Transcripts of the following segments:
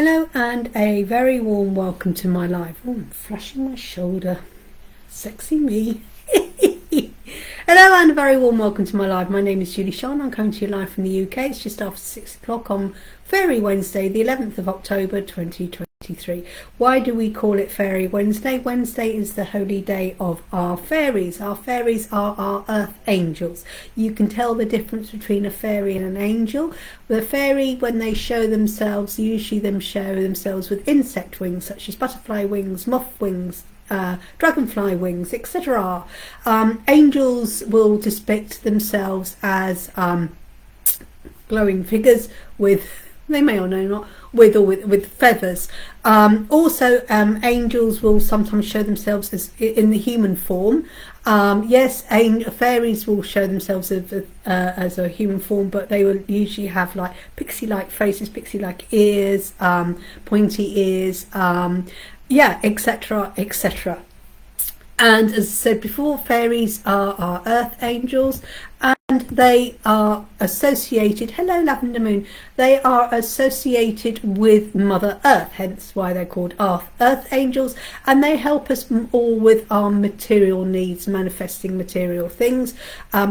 Hello and a very warm welcome to my live. Oh, I'm flashing my shoulder. Sexy me. Hello and a very warm welcome to my live. My name is Julie-Sian. I'm coming to you live from the UK. It's just after 6 o'clock on Fairy Wednesday, the 11th of October 2023. Why do we call it Fairy Wednesday? Wednesday is the holy day of our fairies. Our fairies are our earth angels. You can tell the difference between a fairy and an angel. The fairy, when they show themselves, usually them show themselves with insect wings, such as butterfly wings, moth wings, dragonfly wings, etc. Angels will depict themselves as glowing figures with, they may or may not, with feathers. Also, angels will sometimes show themselves as in the human form. Yes, fairies will show themselves as a human form, but they will usually have like pixie-like faces, pixie-like ears, pointy ears, etc., etc. And as I said before, fairies are our earth angels, and they are associated, hello Lavender Moon, they are associated with Mother Earth, hence why they're called earth angels, and they help us all with our material needs, manifesting material things,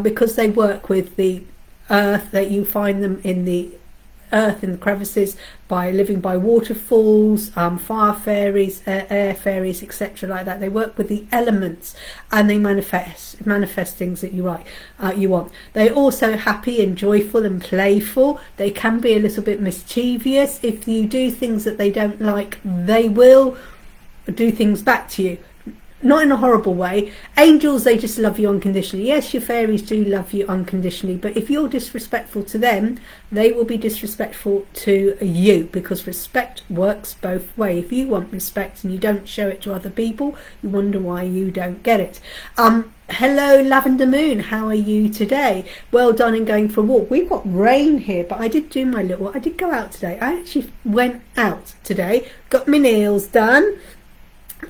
because they work with the earth. That you find them in the earth, in the crevices, by living by waterfalls, fire fairies, air fairies, etc. like that. They work with the elements and they manifest things that you want. They're also happy and joyful and playful. They can be a little bit mischievous. If you do things that they don't like, they will do things back to you. Not in a horrible way. Angels, they just love you unconditionally. Yes, your fairies do love you unconditionally, but if you're disrespectful to them, they will be disrespectful to you, because respect works both ways. If you want respect and you don't show it to other people, you wonder why you don't get it. Hello Lavender Moon, how are you today? Well done in going for a walk. We've got rain here, but I did go out today. I actually went out today, got my nails done.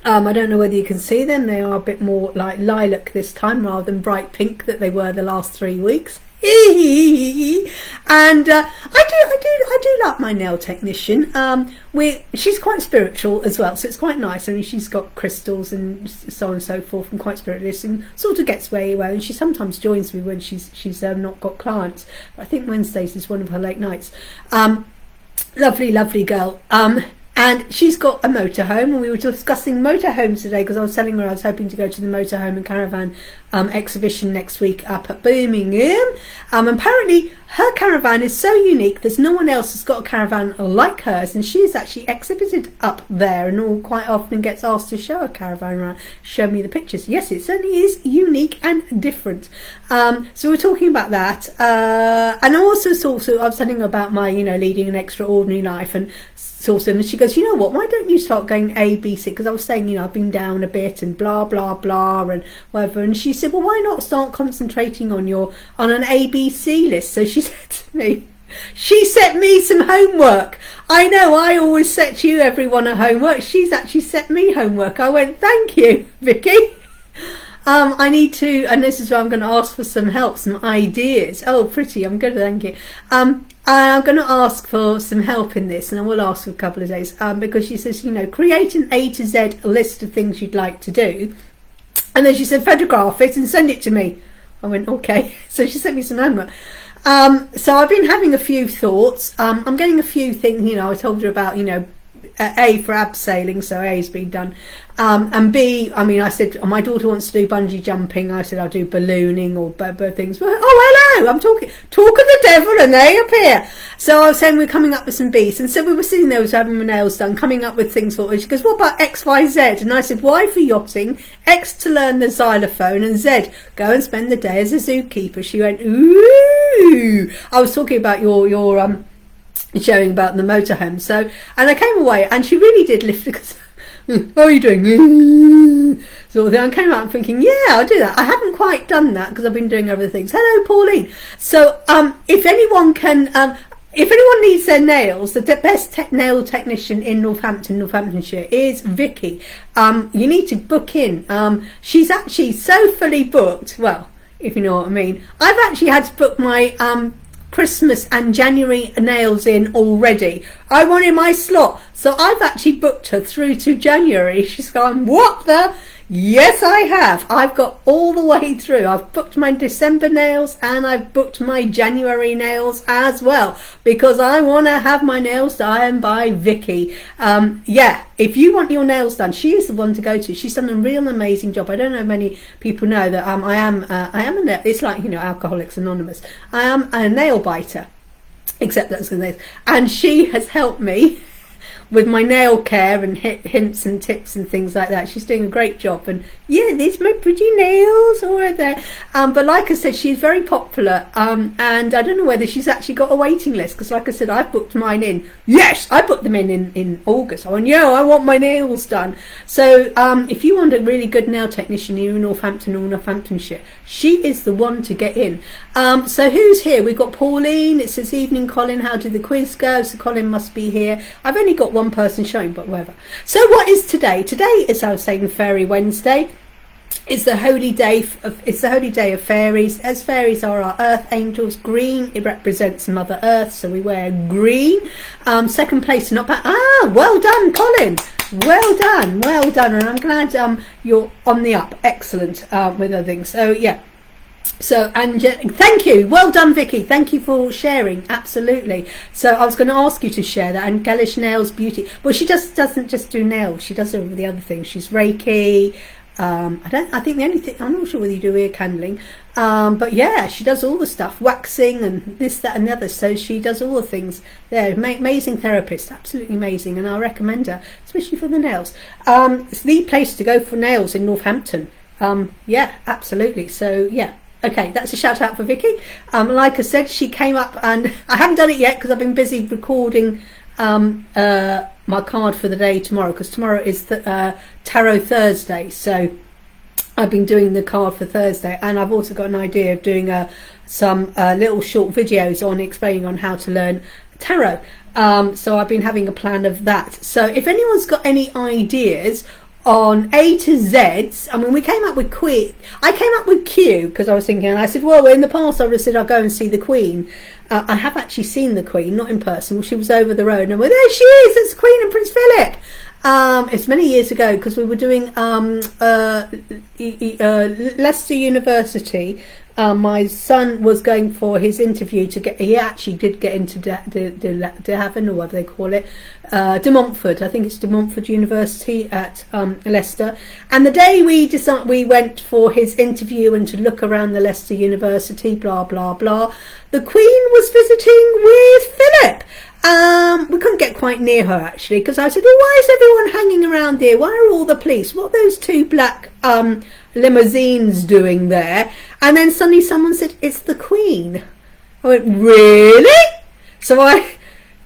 I don't know whether you can see them. They are a bit more like lilac this time rather than bright pink that they were the last 3 weeks. And I do like my nail technician. She's quite spiritual as well, so it's quite nice. I mean, she's got crystals and so on and so forth, and quite spiritualist, and sort of gets very well. And she sometimes joins me when she's not got clients. I think Wednesdays is one of her late nights. Lovely girl. And she's got a motorhome, and we were discussing motorhomes today because I was telling her I was hoping to go to the motorhome and caravan exhibition next week up at Birmingham. Apparently her caravan is so unique, there's no one else who's got a caravan like hers, and she's actually exhibited up there and quite often gets asked to show a caravan around, show me the pictures. Yes, it certainly is unique and different. So we're talking about that, and I also I was telling her about my leading an extraordinary life, and and she goes, you know what, why don't you start going ABC? Because I was saying, I've been down a bit and blah blah blah and whatever, and she said, well, why not start concentrating on an ABC list? So she said to me, she set me some homework. I know I always set you everyone a homework. She's actually set me homework. I went, thank you, Vicky. I need to, and this is where I'm going to ask for some help, some ideas. Oh, pretty, I'm good, thank you. I'm going to ask for some help in this, and I will ask for a couple of days, because she says, create an A to Z list of things you'd like to do. And then she said, photograph it and send it to me. I went, okay. So she sent me some homework. So I've been having a few thoughts. I'm getting a few things, I told her about, A for abseiling, so A's been done. And B, I said, my daughter wants to do bungee jumping. I said, I'll do ballooning or things. Well, oh, hello, I'm talk of the devil and they appear. So I was saying we're coming up with some B's. And so we were sitting there, was having my nails done, coming up with things for her. She goes, what about X, Y, Z? And I said, Y for yachting, X to learn the xylophone, and Z, go and spend the day as a zookeeper. She went, ooh. I was talking about your showing about the motorhome. So, and I came away and she really did lift because how are you doing? Sort of thing. I came out thinking, yeah, I'll do that. I haven't quite done that because I've been doing other things. Hello, Pauline. So, if anyone needs their nails, the best nail technician in Northamptonshire is Vicky. You need to book in. She's actually so fully booked. Well, if you know what I mean. I've actually had to book my Christmas and January nails in already. I wanted my slot, so I've actually booked her through to January. She's gone, what the? Yes, I have. I've got all the way through. I've booked my December nails and I've booked my January nails as well, because I want to have my nails done by Vicky. Yeah, if you want your nails done, she is the one to go to. She's done a real amazing job. I don't know many people know that I am a nail, it's like, you know, Alcoholics Anonymous. I am a nail biter, except that's the nails. And she has helped me with my nail care and hints and tips and things like that. She's doing a great job, and yeah, these my pretty nails all right there. But like I said, she's very popular, and I don't know whether she's actually got a waiting list, because like I said, I've booked mine in. Yes, I booked them in August. I went, yeah, I want my nails done. So if you want a really good nail technician here in Northampton or Northamptonshire, she is the one to get in. So who's here? We've got Pauline. It says, evening Colin, how did the quiz go? So Colin must be here. I've only got one person showing, but whatever. So what is today? Today is, I was saying, Fairy Wednesday. It's the holy day of fairies, as fairies are our earth angels. Green, it represents Mother Earth, so we wear green. Second place, not bad. Well done, Colin. Well done, and I'm glad you're on the up. Excellent with other things. So yeah. So, and thank you. Well done, Vicky. Thank you for sharing. Absolutely. So I was going to ask you to share that. And Gellish Nails Beauty. Well, she just doesn't just do nails. She does all the other things. She's Reiki. I think the only thing, I'm not sure whether you do ear candling. But yeah, she does all the stuff. Waxing and this, that and the other. So she does all the things there. Amazing therapist. Absolutely amazing. And I recommend her, especially for the nails. It's the place to go for nails in Northampton. Yeah, absolutely. So yeah. Okay, that's a shout out for Vicky. Like I said, she came up, and I haven't done it yet because I've been busy recording my card for the day tomorrow, because tomorrow is the Tarot Thursday. So I've been doing the card for Thursday, and I've also got an idea of doing some little short videos on explaining on how to learn tarot. So I've been having a plan of that. So if anyone's got any ideas on A to Z's, I mean, we came up with Queen. I came up with Q because I was thinking, I said, well, in the past I would have said I'll go and see the Queen. I have actually seen the Queen, not in person. Well, she was over the road, and I went, there she is, it's Queen and Prince Philip. It's many years ago, because we were doing Leicester University. My son was going for his interview to get, he actually did get into de Haven, or what they call it, De Montfort. I think it's De Montfort University at Leicester. And the day we went for his interview and to look around the Leicester University, blah, blah, blah, the Queen was visiting with Philip. We couldn't get quite near her, actually, because I said, well, why is everyone hanging around here? Why are all the police? What are those two black limousines doing there? And then suddenly someone said, it's the Queen. I went, really? So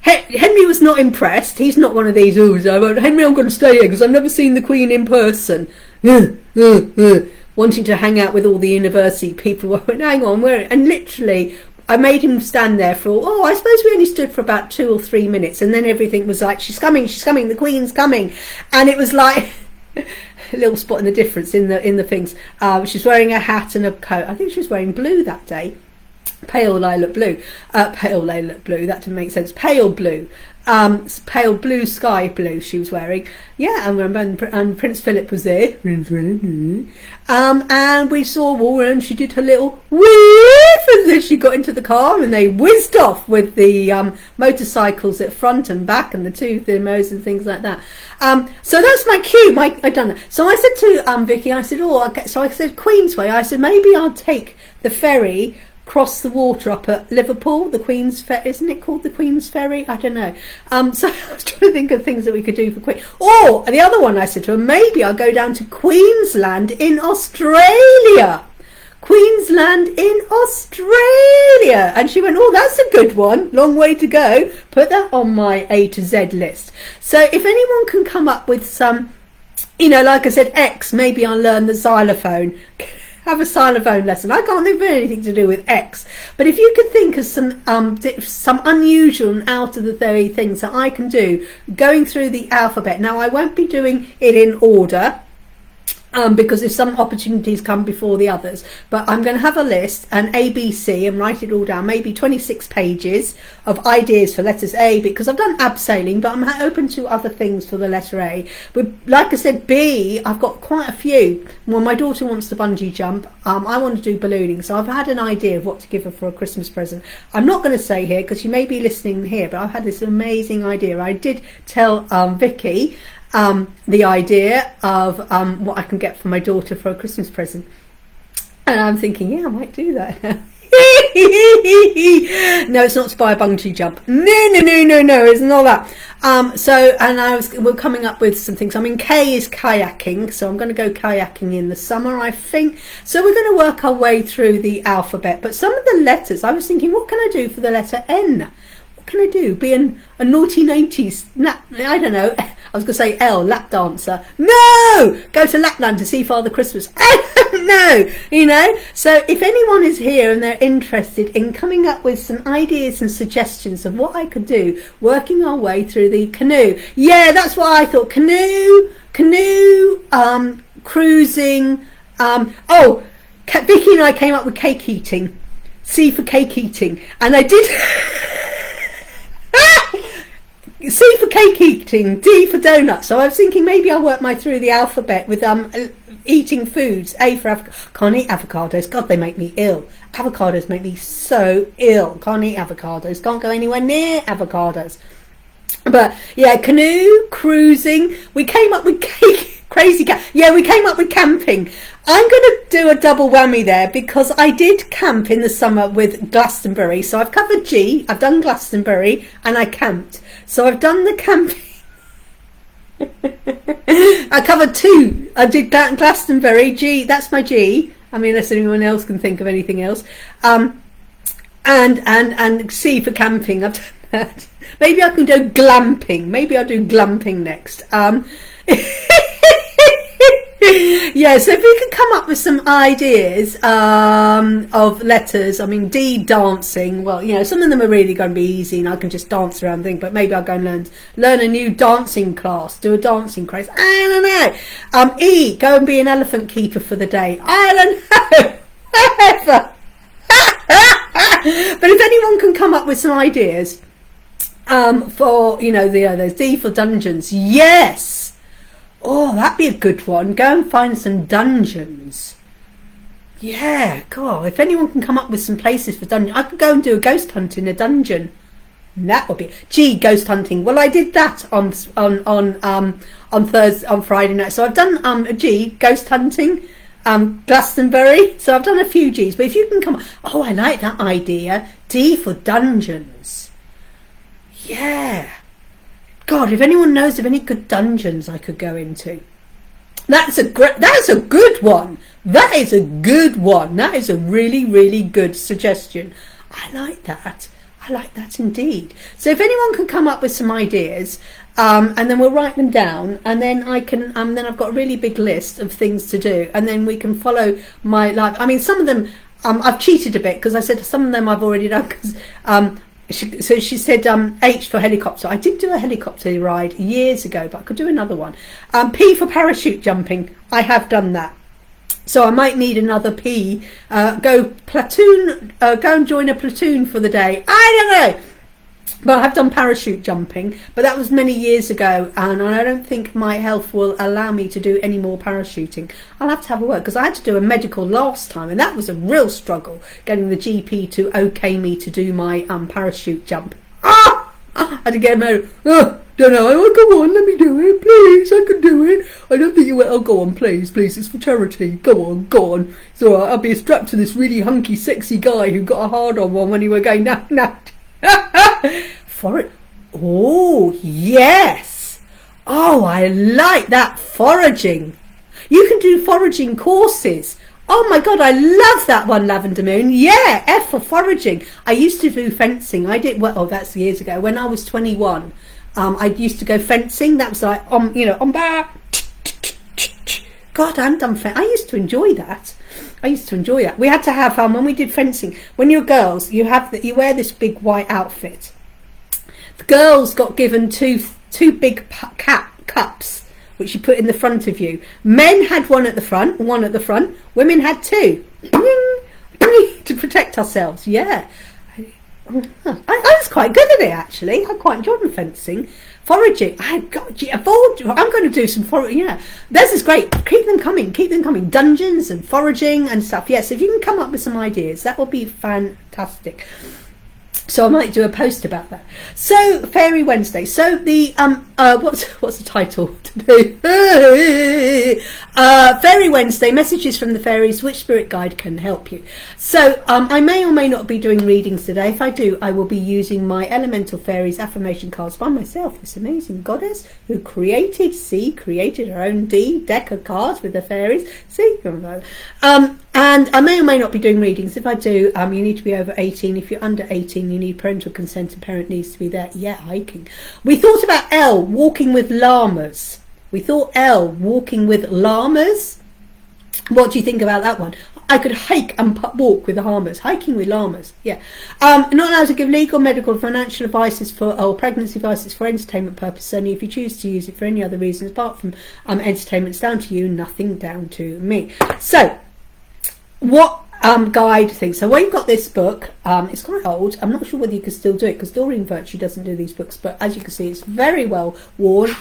Henry was not impressed. He's not one of these, I went, Henry, I'm going to stay here because I've never seen the Queen in person. Wanting to hang out with all the university people. I went, hang on, where? And literally, I made him stand there for, I suppose we only stood for about 2 or 3 minutes, and then everything was like, she's coming, the Queen's coming. And it was like a little spot in the difference in the things. She's wearing a hat and a coat. I think she was wearing blue that day. Pale lilac blue. Pale lilac blue, that didn't make sense. Pale blue. Pale blue, sky blue she was wearing. Yeah, and Prince Philip was there. And we saw her, and she did her little whiff, and then she got into the car, and they whizzed off with the motorcycles at front and back, and the two thimos and things like that. So that's my cue. I'd done that. So I said to Vicky, I said, okay. So I said Queensway. I said, maybe I'll take the ferry cross the water up at Liverpool, the Queen's Ferry, isn't it called the Queen's Ferry? I don't know. So I was trying to think of things that we could do for Queen. Or the other one, I said to her, maybe I'll go down to Queensland in Australia. Queensland in Australia. And she went, that's a good one. Long way to go. Put that on my A to Z list. So if anyone can come up with some, like I said, X, maybe I'll learn the xylophone. Have a xylophone lesson. I can't think of anything to do with X, but if you could think of some unusual and out of the 30 things that I can do going through the alphabet. Now I won't be doing it in order. because if some opportunities come before the others. But I'm going to have a list, an ABC, and write it all down, maybe 26 pages of ideas for letters A, because I've done abseiling, but I'm open to other things for the letter A. But like I said, B, I've got quite a few. Well, my daughter wants to bungee jump. I want to do ballooning, so I've had an idea of what to give her for a Christmas present. I'm not going to say here, because you may be listening here, but I've had this amazing idea. I did tell Vicky the idea of what I can get for my daughter for a Christmas present, and I'm thinking, yeah, I might do that. No, it's not to buy a bungee jump. No, it's not that. So, and we're coming up with some things. I mean, K is kayaking, so I'm going to go kayaking in the summer, I think. So we're going to work our way through the alphabet. But some of the letters, I was thinking, what can I do for the letter N? What can I do? Be a naughty 90s, I don't know. I was going to say L, lap dancer. No! Go to Lapland to see Father Christmas. No! You know? So if anyone is here and they're interested in coming up with some ideas and suggestions of what I could do, working our way through the canoe. Yeah, that's what I thought. Canoe, cruising. Vicky and I came up with cake eating. C for cake eating. And I did... C for cake eating, D for donuts. So I was thinking maybe I'll work my through the alphabet with eating foods. A for can't eat avocados. God, they make me ill. Avocados make me so ill. Can't eat avocados. Can't go anywhere near avocados. But yeah, canoe, cruising. We came up with cake. Crazy cat. Yeah, we came up with camping. I'm going to do a double whammy there because I did camp in the summer with Glastonbury. So I've covered G, I've done Glastonbury, and I camped. So I've done the camping. I covered two. I did Glastonbury, G, that's my G. I mean, unless anyone else can think of anything else. And C for camping. I've done that. Maybe I can do glamping. Maybe I'll do glamping next. Yeah, so if we can come up with some ideas of letters. I mean, D, dancing. Well, you know, some of them are really going to be easy and I can just dance around and think, but maybe I'll go and learn a new dancing class, do a dancing craze. I don't know. E, go and be an elephant keeper for the day. I don't know. Whatever. But if anyone can come up with some ideas for, you know, there's D for dungeons. Yes. Oh, that'd be a good one. Go and find some dungeons. Yeah, God. If anyone can come up with some places for dungeons, I could go and do a ghost hunt in a dungeon. That would be G, ghost hunting. Well, I did that on Thursday, on Friday night. So I've done a G, ghost hunting, Glastonbury. So I've done a few G's. But if you can come, oh, I like that idea. D for dungeons. Yeah. God, if anyone knows of any good dungeons I could go into. That's a good one. That is a good one. That is a really, really good suggestion. I like that. I like that indeed. So if anyone can come up with some ideas, and then we'll write them down, and then I can, then I've got a really big list of things to do, and then we can follow my life. I mean, some of them, I've cheated a bit because I said some of them I've already done because, so she said H for helicopter. I did do a helicopter ride years ago, but I could do another one. P for parachute jumping. I have done that. So I might need another P. Go and join a platoon for the day. I don't know. But I've done parachute jumping, but that was many years ago, and I don't think my health will allow me to do any more parachuting. I'll have to have a word, because I had to do a medical last time, and that was a real struggle, getting the GP to okay me to do my parachute jump. I had to get him out. Don't know. Oh, go on, let me do it, please. I can do it. I don't think you will. Oh, go on, please. It's for charity. Go on. It's all right. I'll be strapped to this really hunky, sexy guy who got a hard-on one when he were going no. For it. Oh, yes. Oh, I like that. Foraging. You can do foraging courses. Oh my God, I love that one, Lavender Moon. Yeah, F for foraging. I used to do fencing. I did, well, that's years ago. When I was 21, I used to go fencing. That was like, on bar. God, I haven't done fencing. I used to enjoy that. We had to have when we did fencing. When you're girls, you wear this big white outfit. The girls got given two big cups, which you put in the front of you. Men had one at the front. Women had two to protect ourselves. Yeah. I was quite good at it, actually. I quite enjoyed my fencing. Foraging. I'm going to do some foraging. Yeah, this is great. Keep them coming. Dungeons and foraging and stuff. Yes, if you can come up with some ideas, that would be fantastic. So I might do a post about that. So Fairy Wednesday. So the what's the title today? Fairy Wednesday, messages from the fairies, which spirit guide can help you. So I may or may not be doing readings today. If I do, I will be using my elemental fairies affirmation cards by myself, this amazing goddess who created her own deck of cards with the fairies. See, and I may or may not be doing readings. If I do, you need to be over 18. If you're under 18, you need parental consent. A parent needs to be there. Yeah, hiking. We thought about Elle walking with llamas. What do you think about that one? I could hike and walk with the llamas. Hiking with llamas. Yeah. Not allowed to give legal, medical, financial advice or pregnancy advice for entertainment purposes. Only if you choose to use it for any other reasons apart from entertainment. It's down to you. Nothing down to me. So, what guide thing? So we've got this book. It's quite old. I'm not sure whether you can still do it because Doreen Virtue doesn't do these books. But as you can see, it's very well worn.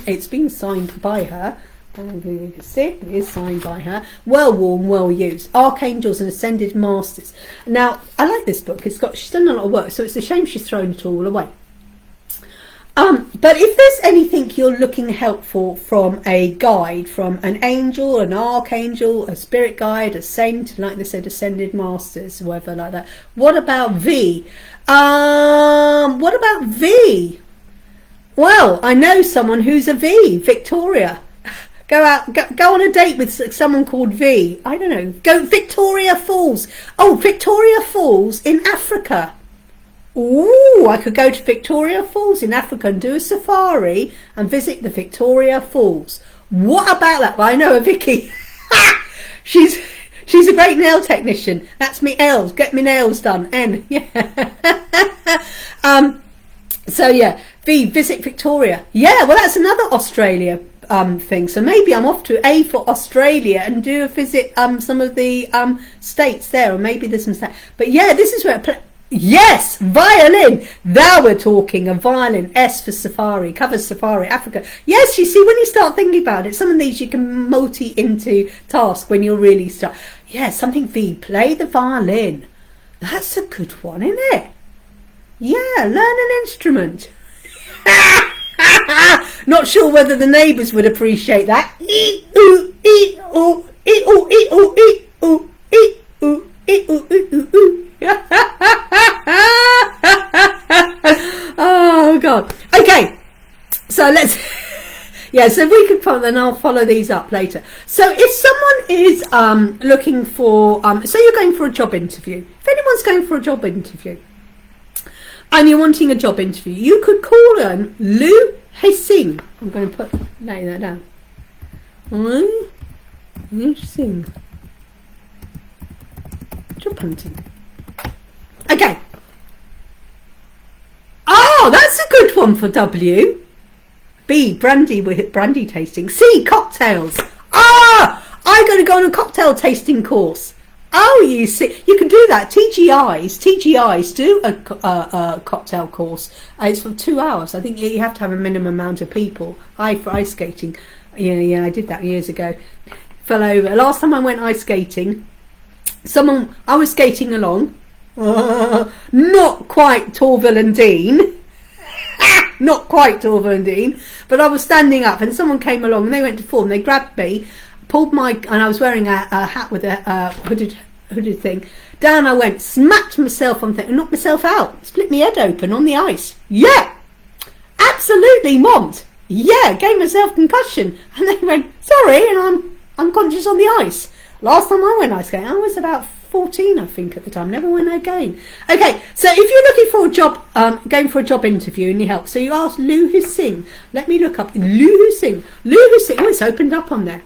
It's been signed by her. And you can see it is signed by her. Well worn, well used. Archangels and Ascended Masters. Now, I like this book. She's done a lot of work, so it's a shame she's thrown it all away. But if there's anything you're looking helpful from a guide, from an angel, an archangel, a spirit guide, a saint, like they said, Ascended Masters, whatever like that. What about V? Well, I know someone who's a V, Victoria. Go on a date with someone called V. I don't know. Go Victoria Falls. Oh, Victoria Falls in Africa. Ooh, I could go to Victoria Falls in Africa and do a safari and visit the Victoria Falls. What about that? Well, I know a Vicky. She's a great nail technician. That's me nails. Get me nails done. N. Yeah. So yeah, V, visit Victoria. Yeah, well that's another Australia thing. So maybe I'm off to A for Australia and do a visit some of the states there, or maybe there's some states. But yeah, this is where yes, violin. Now we're talking a violin. S for safari, covers safari, Africa. Yes, you see, when you start thinking about it, some of these you can multi into task when you're really start. Yeah, something V, play the violin. That's a good one, isn't it? Yeah, learn an instrument. Not sure whether the neighbours would appreciate that. Oh God. Okay, so let's so if we could follow, then I'll follow these up later. So if someone is looking for so you're going for a job interview, if anyone's going for a job interview and you're wanting a job interview, you could call them Lu-Hsing. I'm going to lay that down. Lu-Hsing. Job hunting. Okay. Oh, that's a good one for W. B, brandy tasting. C, cocktails. I'm going to go on a cocktail tasting course. Oh, you see, you can do that. TGIs do a cocktail course. It's for 2 hours. I think you have to have a minimum amount of people. For ice skating. Yeah, I did that years ago. Fell over. Last time I went ice skating, I was skating along. Not quite Torval and Dean. Not quite Torval and Dean. But I was standing up and someone came along and they went to fall and they grabbed me, and I was wearing a hat with a hooded thing. Down I went, smacked myself on thing and knocked myself out. Split my head open on the ice. Yeah! Absolutely mobbed. Yeah, gave myself concussion. And they went, sorry, and I'm unconscious on the ice. Last time I went ice skating, I was about 14, I think, at the time. Never went again. Okay, so if you're looking for a job, going for a job interview and you help, so you ask Lu-Hsing. Let me look up Lu-Hsing. Lu-Hsing, it's opened up on there.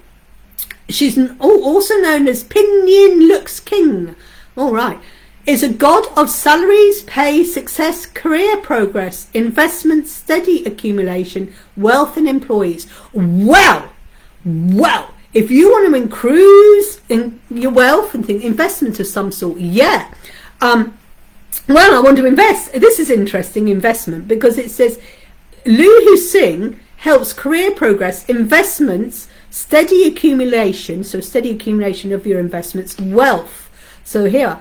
She's also known as Pinyin Lux King. All right. is a god of salaries, pay, success, career progress, investment, steady accumulation, wealth and employees. Well, if you want to increase in your wealth and think investment of some sort, yeah. Well, I want to invest. This is interesting investment because it says Lu-Hsing helps career progress, investments, steady accumulation. So steady accumulation of your investments, wealth. So here,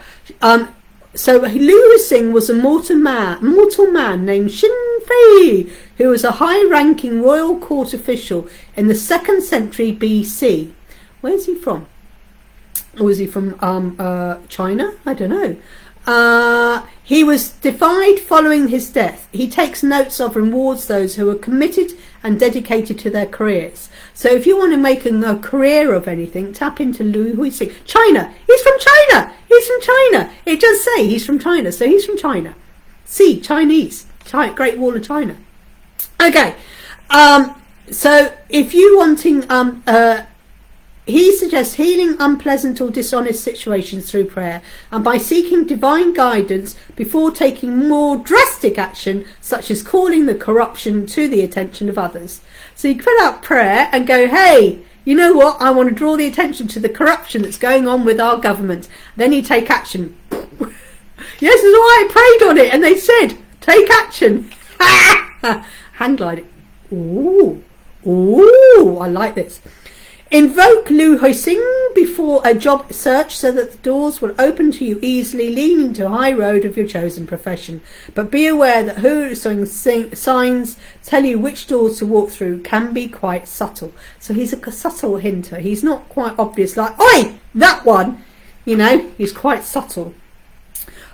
so Lu-Hsing was a mortal man named Xin Fei, who was a high-ranking royal court official in the 2nd century BC. Where's he from? Or is he from China? I don't know. He was deified following his death. He takes notes of and rewards those who are committed and dedicated to their careers. So if you want to make a career of anything, tap into Lu-Hsing. China. He's from China. He's from China. It does say he's from China. So he's from China. See, Chinese. Great Wall of China. Okay. So if you wanting he suggests healing unpleasant or dishonest situations through prayer and by seeking divine guidance before taking more drastic action, such as calling the corruption to the attention of others. So you put out prayer and go, hey, you know what? I want to draw the attention to the corruption that's going on with our government. Then you take action. Yes, is why I prayed on it and they said, take action. Hand glide it. Ooh, I like this. Invoke Lu-Hsing before a job search so that the doors will open to you easily, leading to a high road of your chosen profession. But be aware that Lu-Hsing signs tell you which doors to walk through can be quite subtle. So he's a subtle hinter. He's not quite obvious like, oi, that one. You know, he's quite subtle.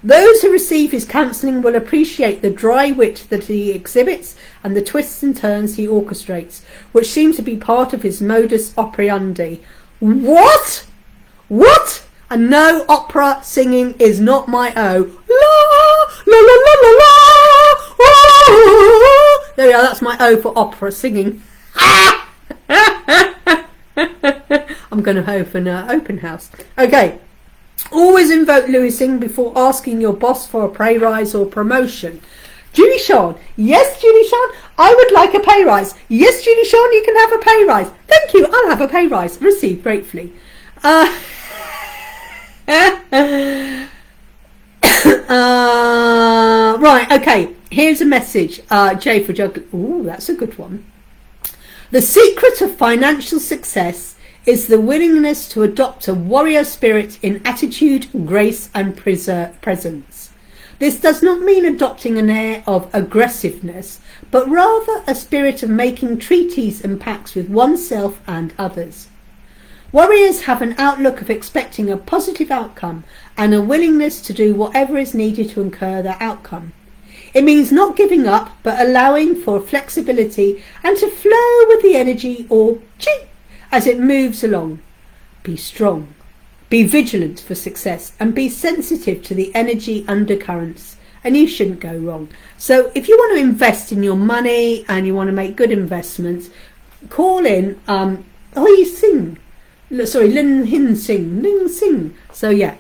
Those who receive his counselling will appreciate the dry wit that he exhibits and the twists and turns he orchestrates, which seem to be part of his modus operandi. What? And no, opera singing is not my O. La, la, la, la, la, la. There we are, that's my O for opera singing. I'm going to open an open house. Okay. Always invoke Lu-Hsing before asking your boss for a pay rise or promotion. Julie-Sian, yes, Julie-Sian, I would like a pay rise. Yes, Julie-Sian, you can have a pay rise. Thank you, I'll have a pay rise. Received gratefully. Right, okay, here's a message. J for juggling. Ooh, that's a good one. The secret of financial success is the willingness to adopt a warrior spirit in attitude, grace and presence. This does not mean adopting an air of aggressiveness, but rather a spirit of making treaties and pacts with oneself and others. Warriors have an outlook of expecting a positive outcome and a willingness to do whatever is needed to incur that outcome. It means not giving up, but allowing for flexibility and to flow with the energy or chi as it moves along. Be strong, be vigilant for success and be sensitive to the energy undercurrents and you shouldn't go wrong. So if you want to invest in your money and you want to make good investments, call in Lu-Hsing. So yeah.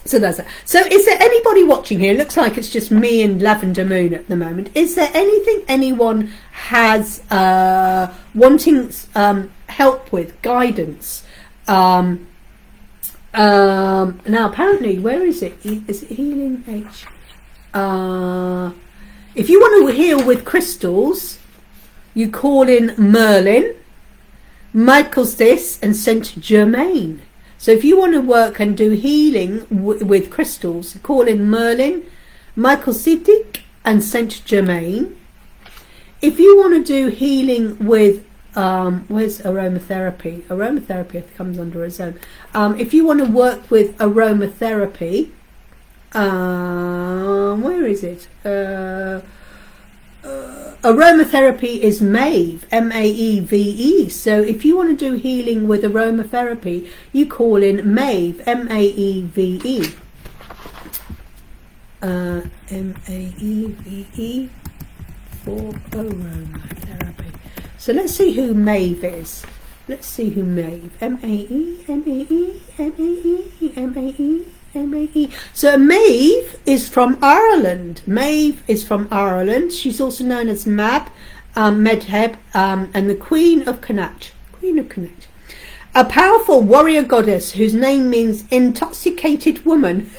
So that's it. So is there anybody watching here? It looks like it's just me and Lavender Moon at the moment. Is there anything anyone has wanting help with, guidance? Now apparently, where is it? Is it Healing H? If you want to heal with crystals, you call in Merlin, Michael's this, and Saint Germain. So if you want to work and do healing with crystals, call in Merlin, Michael Siddiq and Saint Germain. If you want to do healing with, where's aromatherapy? Aromatherapy comes under its own. If you want to work with aromatherapy, where is it? Aromatherapy is Maeve, M-A-E-V-E. So if you want to do healing with aromatherapy, you call in Maeve, M-A-E-V-E. M-A-E-V-E for aromatherapy. So let's see who Maeve is. Let's see who Maeve. M-A-E, M-A-E, M-A-E, M-A-E, M-A-E. So Maeve is from Ireland. Maeve is from Ireland. She's also known as Mab, Medheb, and the Queen of Connacht. Queen of Connacht. A powerful warrior goddess whose name means intoxicated woman.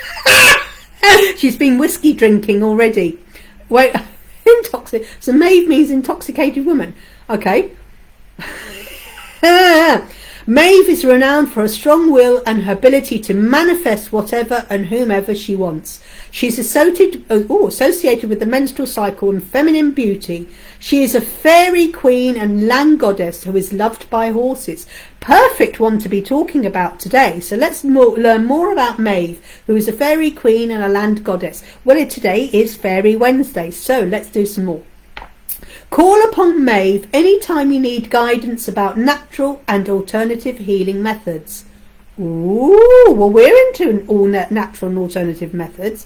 She's been whiskey drinking already. Wait, so Maeve means intoxicated woman. Okay. Maeve is renowned for her strong will and her ability to manifest whatever and whomever she wants. She's associated with the menstrual cycle and feminine beauty. She is a fairy queen and land goddess who is loved by horses. Perfect one to be talking about today. So let's learn more about Maeve, who is a fairy queen and a land goddess. Well, today is Fairy Wednesday, so let's do some more. Call upon Maeve anytime you need guidance about natural and alternative healing methods. Ooh, well, we're into all natural and alternative methods.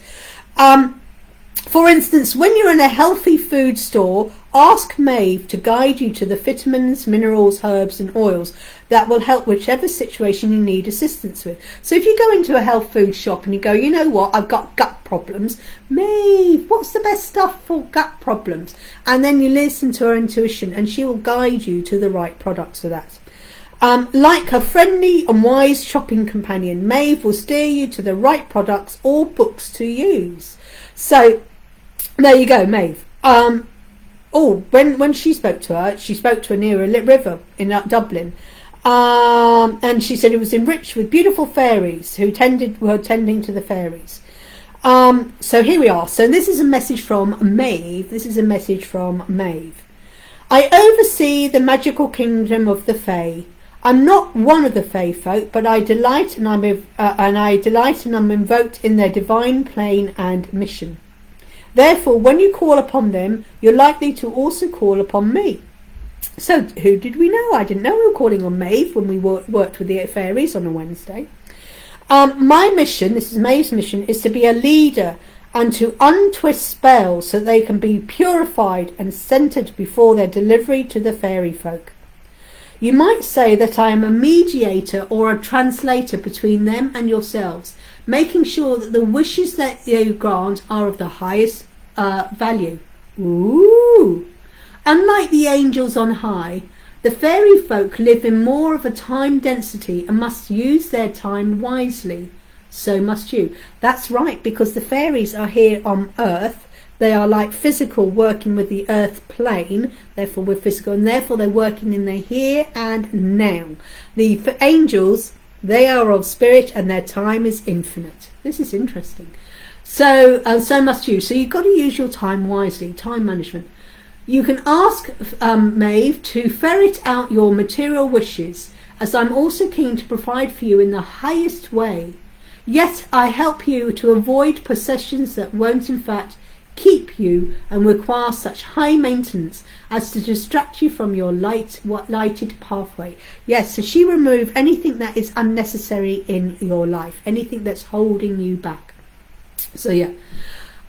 For instance, when you're in a healthy food store, ask Maeve to guide you to the vitamins, minerals, herbs and oils that will help whichever situation you need assistance with. So if you go into a health food shop and you go, you know what, I've got gut problems, Maeve, what's the best stuff for gut problems? And then you listen to her intuition and she will guide you to the right products for that. Like her friendly and wise shopping companion, Maeve will steer you to the right products or books to use. So there you go, Maeve. When she spoke to her near a river in Dublin, and she said it was enriched with beautiful fairies who were tending to the fairies. So here we are. So this is a message from Maeve. I oversee the magical kingdom of the Fae. I'm not one of the Fae folk, but I delight and I'm invoked in their divine plane and mission. Therefore, when you call upon them, you're likely to also call upon me. So, who did we know? I didn't know we were calling on Maeve when we worked with the fairies on a Wednesday. My mission, this is Maeve's mission, is to be a leader and to untwist spells so they can be purified and centered before their delivery to the fairy folk. You might say that I am a mediator or a translator between them and yourselves, making sure that the wishes that you grant are of the highest value. Ooh! Unlike the angels on high, the fairy folk live in more of a time density and must use their time wisely. So must you. That's right, because the fairies are here on Earth. They are like physical, working with the earth plane, therefore we're physical, and therefore they're working in the here and now. The angels, they are of spirit and their time is infinite. This is interesting. So must you. So you've got to use your time wisely, time management. You can ask Maeve to ferret out your material wishes, as I'm also keen to provide for you in the highest way. Yet I help you to avoid possessions that won't in fact keep you and require such high maintenance as to distract you from your lighted pathway. Yes, so she removes anything that is unnecessary in your life, anything that's holding you back. So yeah,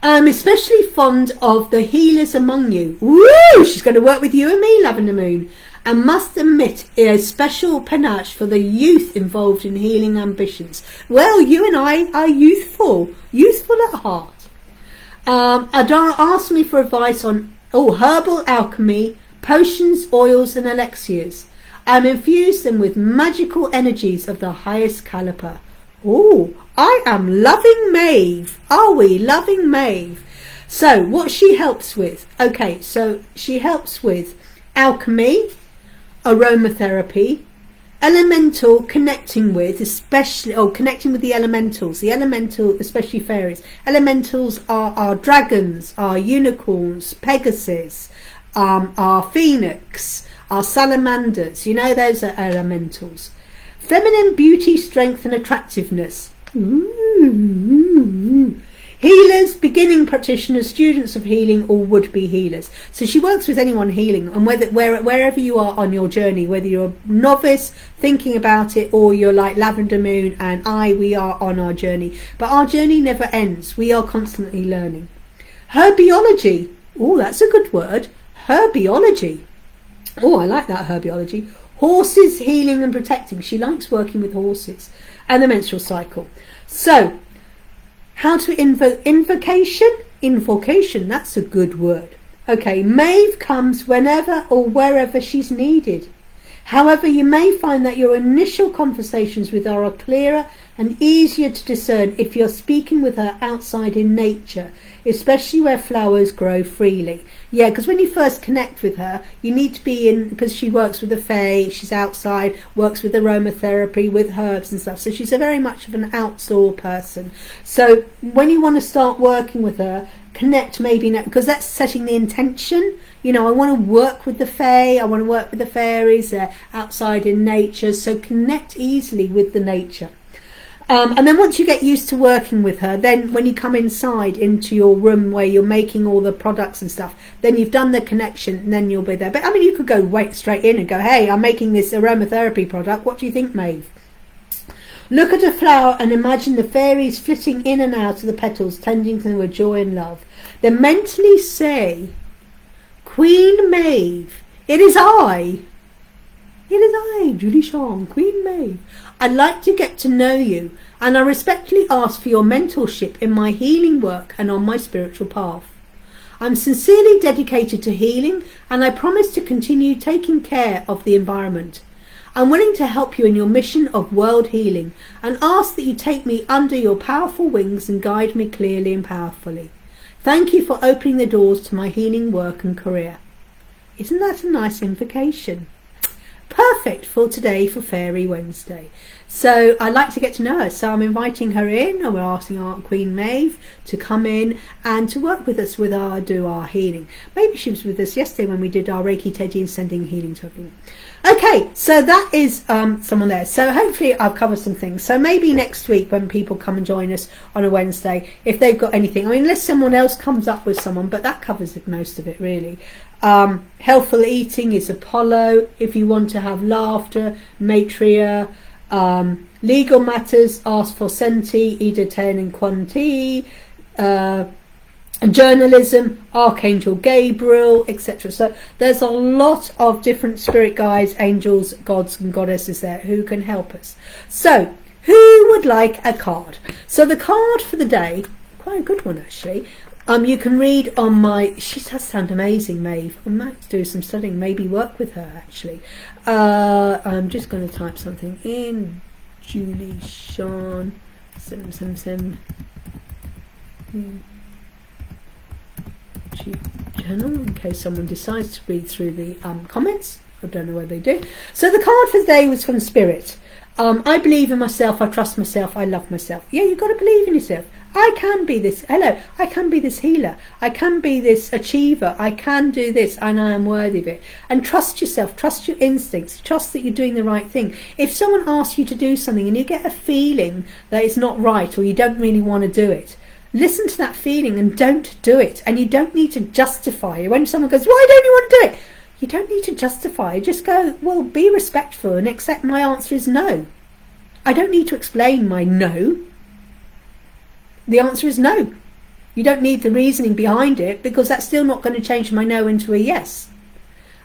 I'm especially fond of the healers among you. Woo! She's going to work with you and me, Lavender Moon, and must admit a special panache for the youth involved in healing ambitions. Well, you and I are youthful at heart. Adara asked me for advice on herbal alchemy, potions, oils and elixirs. I'm infused them with magical energies of the highest caliber. Oh, I am loving Maeve. Are we loving Maeve? So what she helps with? Okay, so she helps with alchemy, aromatherapy, elemental connecting with, connecting with the elementals, especially fairies. Elementals are dragons, are unicorns, Pegasus, are phoenix, are salamanders. You know, those are elementals. Feminine beauty, strength and attractiveness. Ooh. Healers, beginning practitioners, students of healing or would-be healers. So she works with anyone healing, and wherever you are on your journey, whether you're a novice thinking about it or you're like Lavender Moon and we are on our journey. But our journey never ends. We are constantly learning. Herbiology. Oh, that's a good word. Herbiology. Oh, I like that, herbiology. Horses, healing and protecting. She likes working with horses. And the menstrual cycle. So, How to invocation, that's a good word. Okay, Maeve comes whenever or wherever she's needed. However, you may find that your initial conversations with her are clearer and easier to discern if you're speaking with her outside in nature, especially where flowers grow freely. Yeah, because when you first connect with her, you need to be in, because she works with the Fae, she's outside, works with aromatherapy, with herbs and stuff. So she's a very much of an outdoor person. So when you want to start working with her, connect maybe now, because that's setting the intention. You know, I want to work with the Fae, I want to work with the fairies, they're outside in nature, so connect easily with the nature. And then once you get used to working with her, then when you come inside into your room where you're making all the products and stuff, then you've done the connection and then you'll be there. But I mean, you could go straight in and go, hey, I'm making this aromatherapy product, what do you think, Maeve? Look at a flower and imagine the fairies flitting in and out of the petals, tending to them with joy and love. Then mentally say, Queen Maeve, it is I, Julie-Sian, Queen Maeve. I'd like to get to know you, and I respectfully ask for your mentorship in my healing work and on my spiritual path. I'm sincerely dedicated to healing, and I promise to continue taking care of the environment. I'm willing to help you in your mission of world healing, and ask that you take me under your powerful wings and guide me clearly and powerfully. Thank you for opening the doors to my healing work and career. Isn't that a nice invocation? Perfect for today, for Fairy Wednesday. So I'd like to get to know her, so I'm inviting her in, and we're asking our Queen Maeve to come in and to work with us with do our healing. Maybe she was with us yesterday when we did our Reiki Teddy and sending healing to everyone. Okay, so that is someone there. So hopefully I've covered some things. So maybe next week when people come and join us on a Wednesday, if they've got anything, I mean, unless someone else comes up with someone, but that covers most of it really. Healthful eating is Apollo. If you want to have laughter, Maitreya. Legal matters, ask for Senti, Ida Ten and Quanti. Journalism, Archangel Gabriel, etc. So there's a lot of different spirit guides, angels, gods and goddesses there who can help us. So who would like a card? So the card for the day, quite a good one actually. You can read on my, she does sound amazing, Maeve. I might do some studying, maybe work with her actually. I'm just going to type something in. Julie-Sian, channel, in case someone decides to read through the comments. I don't know whether they do. So the card for the day was from Spirit. I believe in myself, I trust myself, I love myself. Yeah, you've got to believe in yourself. I can be this, I can be this healer, I can be this achiever, I can do this, and I am worthy of it. And trust yourself, trust your instincts, trust that you're doing the right thing. If someone asks you to do something and you get a feeling that it's not right or you don't really want to do it, listen to that feeling and don't do it. And you don't need to justify it. When someone goes, why don't you want to do it? You don't need to justify it. Just go, well, be respectful and accept my answer is no. I don't need to explain my no. The answer is no. You don't need the reasoning behind it, because that's still not going to change my no into a yes.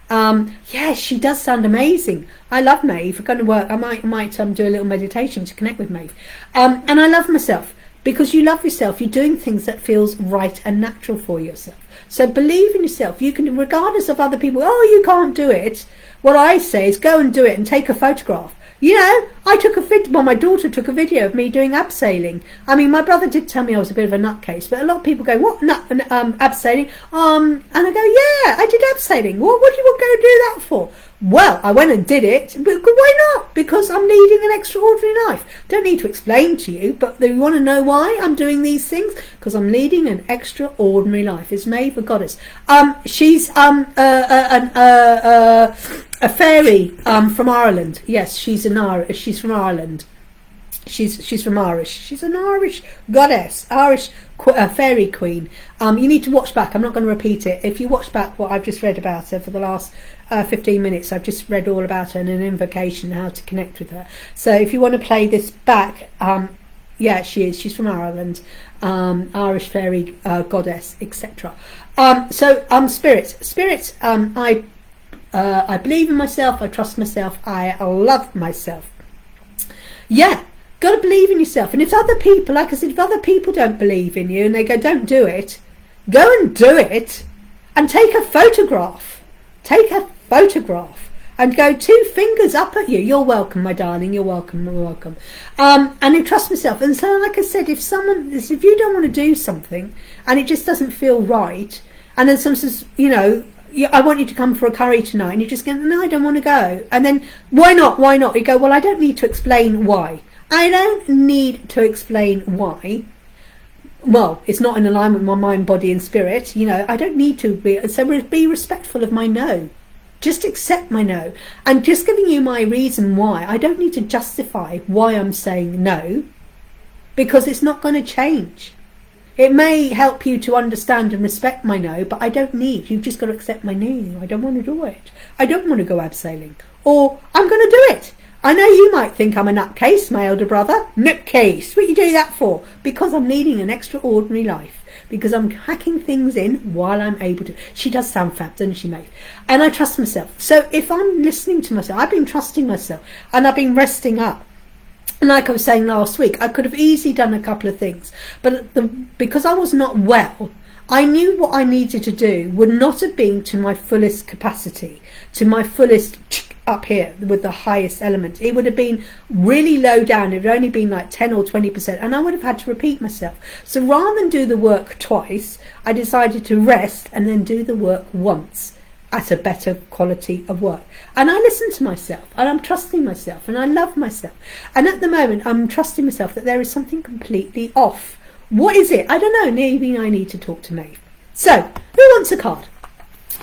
Yes, she does sound amazing. I love Maeve. We're going to work. I might do a little meditation to connect with Maeve. And I love myself, because you love yourself. You're doing things that feels right and natural for yourself. So believe in yourself. You can, regardless of other people, oh, you can't do it. What I say is go and do it and take a photograph. You know, I took a video, well, my daughter took a video of me doing abseiling. I mean, my brother did tell me I was a bit of a nutcase, but a lot of people go, what, abseiling? And I go, yeah, I did abseiling. What do you go do that for? Well, I went and did it, but why not? Because I'm leading an extraordinary life. Don't need to explain to you, but you want to know why I'm doing these things? Because I'm leading an extraordinary life. Is Maeve a goddess? She's a fairy from Ireland. Yes, she's from Ireland. She's from Irish. She's an Irish goddess, Irish fairy queen. You need to watch back. I'm not going to repeat it. If you watch back what I've just read about her for the last 15 minutes, I've just read all about her and an invocation, how to connect with her. So if you want to play this back, yeah, she is. She's from Ireland, Irish fairy goddess, etc. Spirit. I believe in myself. I trust myself. I love myself. Yeah. Got to believe in yourself. And if other people, like I said, if other people don't believe in you and they go, don't do it, go and do it and take a photograph. Take a photograph and go 2 fingers up at you. You're welcome, my darling. You're welcome. You're welcome. And I trust myself. And so, like I said, if you don't want to do something and it just doesn't feel right, and then someone says, you know, I want you to come for a curry tonight, and you just go, no, I don't want to go. And then, why not? Why not? You go, well, I don't need to explain why. I don't need to explain why. Well, it's not in alignment with my mind, body and spirit. You know, I don't need to be. So be respectful of my no. Just accept my no. And just giving you my reason why. I don't need to justify why I'm saying no, because it's not going to change. It may help you to understand and respect my no, but I don't need. You've just got to accept my no. I don't want to do it. I don't want to go abseiling. Or I'm going to do it. I know you might think I'm a nutcase, my elder brother. Nutcase. What you do that for? Because I'm leading an extraordinary life. Because I'm hacking things in while I'm able to. She does sound fab, doesn't she, Maeve? And I trust myself. So if I'm listening to myself, I've been trusting myself and I've been resting up. And like I was saying last week, I could have easily done a couple of things. But because I was not well, I knew what I needed to do would not have been to my fullest capacity, to my fullest up here with the highest element. It would have been really low down. It would have only been like 10 or 20%, and I would have had to repeat myself. So rather than do the work twice, I decided to rest and then do the work once at a better quality of work. And I listen to myself, and I'm trusting myself, and I love myself. And at the moment, I'm trusting myself that there is something completely off. What is it? I don't know. Maybe I need to talk to Maeve. So, who wants a card?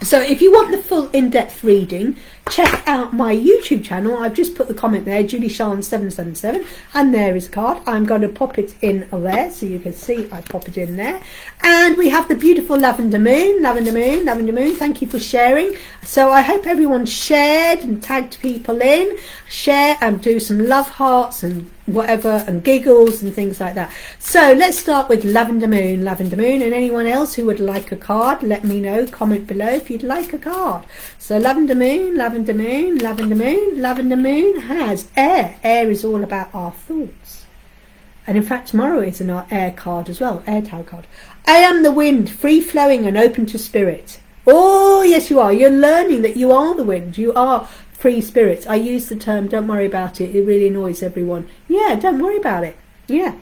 So if you want the full in-depth reading, check out my YouTube channel. I've just put the comment there, Julie-Sian 777, and there is a card. I'm going to pop it in there so you can see I pop it in there. And we have the beautiful Lavender Moon, Lavender Moon, Lavender Moon. Thank you for sharing. So I hope everyone shared and tagged people in. Share and do some love hearts and whatever and giggles and things like that. So let's start with Lavender Moon, Lavender Moon, and anyone else who would like a card, let me know, comment below if you'd like a card. So Lavender Moon, Lavender Moon, Lavender Moon. Lavender Moon has air. Air is all about our thoughts. And in fact tomorrow is an air card as well, air tarot card. I am the wind, free flowing and open to spirit. Oh yes you are. You're learning that you are the wind. You are free spirits. I use the term don't worry about it. It really annoys everyone. Yeah, don't worry about it. Yeah,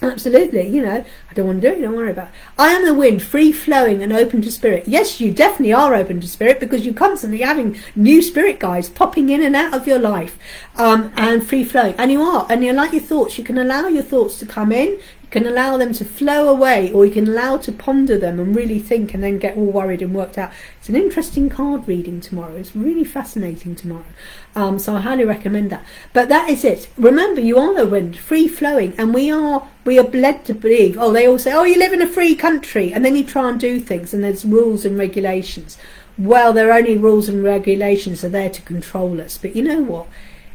absolutely. You know, I don't want to do it. Don't worry about it. I am the wind, free flowing and open to spirit. Yes, you definitely are open to spirit because you're constantly having new spirit guides popping in and out of your life, and free flowing. And you are. And you're like your thoughts. You can allow your thoughts to come in. Can allow them to flow away, or you can allow to ponder them and really think and then get all worried and worked out. It's an interesting card reading tomorrow. It's really fascinating tomorrow. So I highly recommend that. But that is it. Remember, you are the wind, free flowing, and we are led to believe, oh, they all say, oh, you live in a free country, and then you try and do things and there's rules and regulations. Well, there are only rules and regulations that are there to control us. But you know what?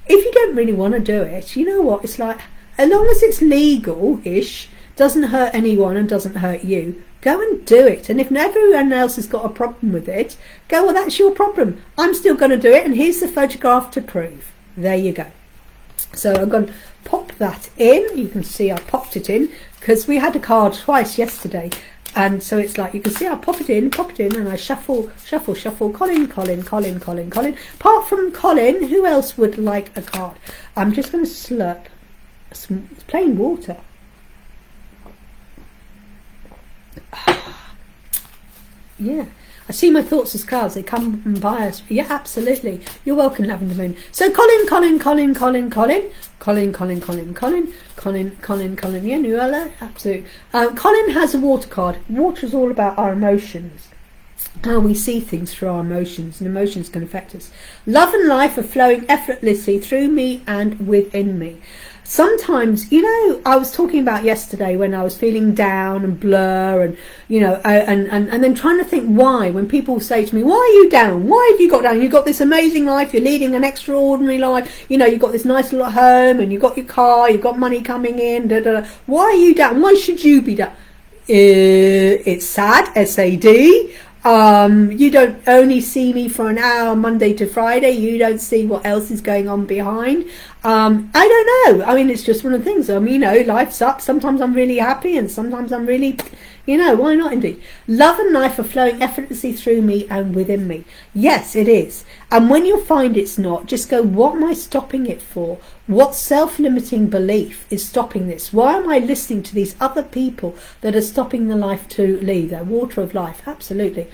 If you don't really want to do it, you know what? It's like, as long as it's legal-ish, doesn't hurt anyone and doesn't hurt you, go and do it. And if everyone else has got a problem with it, go, well, that's your problem. I'm still going to do it, and here's the photograph to prove. There you go. So I'm going to pop that in. You can see I popped it in, because we had a card twice yesterday. And so it's like, you can see I pop it in, and I shuffle, Colin. Apart from Colin, who else would like a card? I'm just going to slurp some plain water. Yeah, I see my thoughts as clouds. They come and by us. Yeah, absolutely. You're welcome, Lavender Moon. So Colin. Yeah, Nuala, absolutely. Colin has a water card. Water is all about our emotions. How we see things through our emotions, and emotions can affect us. Love and life are flowing effortlessly through me and within me. Sometimes, you know, I was talking about yesterday when I was feeling down and blur and, you know, and then trying to think why, when people say to me, why are you down? Why have you got down? You've got this amazing life. You're leading an extraordinary life. You know, you've got this nice little home and you've got your car. You've got money coming in. Why are you down? Why should you be down? It's sad, SAD. You don't only see me for an hour Monday to Friday. You don't see what else is going on behind. I don't know. I mean, it's just one of the things. You know, life's up. Sometimes I'm really happy and sometimes I'm really, you know, why not indeed? Love and life are flowing effortlessly through me and within me. Yes, it is. And when you find it's not, just go, what am I stopping it for? What self-limiting belief is stopping this? Why am I listening to these other people that are stopping the life to leave, their water of life? Absolutely.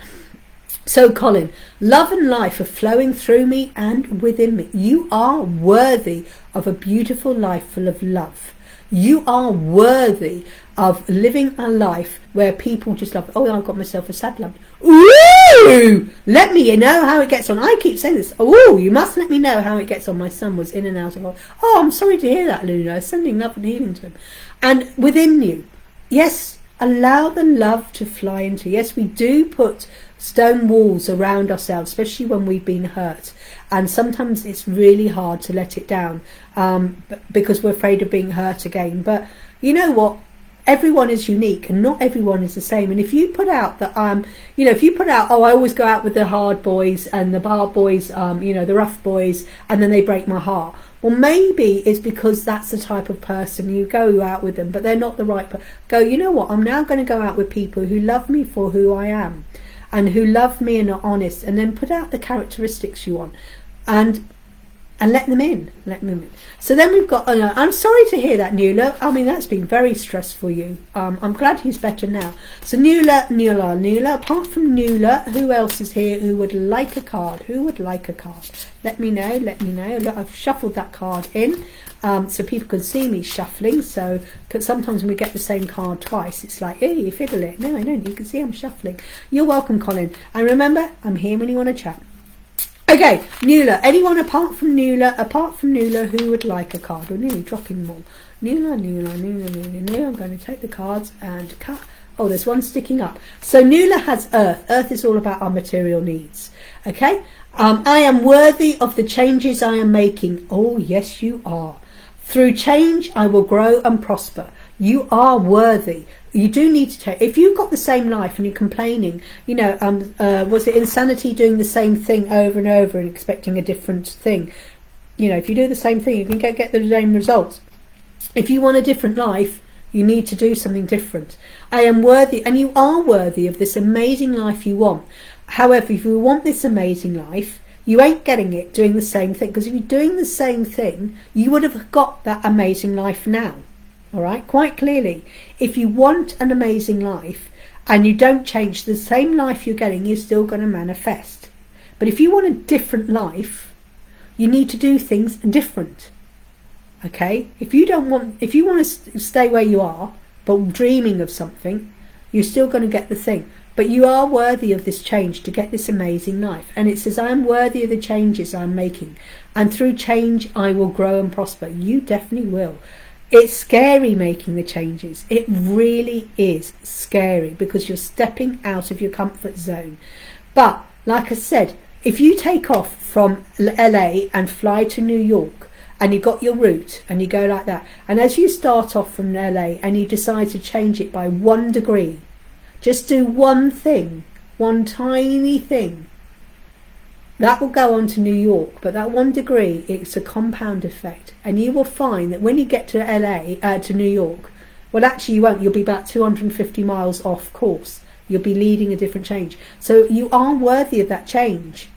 So Colin, love and life are flowing through me and within me. You are worthy of a beautiful life full of love. You are worthy of living a life where people just love, oh, I've got myself a sad lump. Ooh! Let me know how it gets on. I keep saying this. Oh, you must let me know how it gets on. My son was in and out of, oh, I'm sorry to hear that, Luna. Sending love and healing to him. And within you, yes, allow the love to fly into. Yes, we do put stone walls around ourselves, especially when we've been hurt, and sometimes it's really hard to let it down because we're afraid of being hurt again. But you know what, everyone is unique and not everyone is the same. And if you put out that you know, if you put out, oh, I always go out with the hard boys and the hard boys, you know, the rough boys, and then they break my heart, well, maybe it's because that's the type of person you go out with them, but they're not the right go, you know what, I'm now going to go out with people who love me for who I am and who love me and are honest, and then put out the characteristics you want and let them in. So then we've got, I'm sorry to hear that, Nuala. I mean, that's been very stressful for you. I'm glad he's better now. So Nuala, apart from Nuala, who else is here who would like a card? Who would like a card? Let me know. Look, I've shuffled that card in so people can see me shuffling. So, because sometimes when we get the same card twice, it's like, hey, you fiddle it. No, I don't. You can see I'm shuffling. You're welcome, Colin. And remember, I'm here when you want to chat. Okay, Nuala. Anyone apart from Nuala who would like a card? We're nearly dropping them all. Nuala. I'm going to take the cards and cut. Oh, there's one sticking up. So Nuala has Earth. Earth is all about our material needs. Okay? I am worthy of the changes I am making. Oh, yes, you are. Through change, I will grow and prosper. You are worthy. You do need to take, if you've got the same life and you're complaining, you know, was it insanity doing the same thing over and over and expecting a different thing? You know, if you do the same thing, you can get the same results. If you want a different life, you need to do something different. I am worthy, and you are worthy of this amazing life you want. However, if you want this amazing life, you ain't getting it doing the same thing, because if you're doing the same thing, you would have got that amazing life now. All right, quite clearly. If you want an amazing life and you don't change the same life you're getting, you're still going to manifest. But if you want a different life, you need to do things different. Okay? If you want to stay where you are, but dreaming of something, you're still going to get the thing. But you are worthy of this change to get this amazing life. And it says, I am worthy of the changes I'm making. And through change, I will grow and prosper. You definitely will. It's scary making the changes. It really is scary because you're stepping out of your comfort zone. But like I said, if you take off from LA and fly to New York and you got your route and you go like that, and as you start off from LA and you decide to change it by 1 degree, just do one thing, one tiny thing, that will go on to New York, but that 1 degree, it's a compound effect. And you will find that when you get to to New York, well, actually you won't. You'll be about 250 miles off course. You'll be leading a different change. So you are worthy of that change.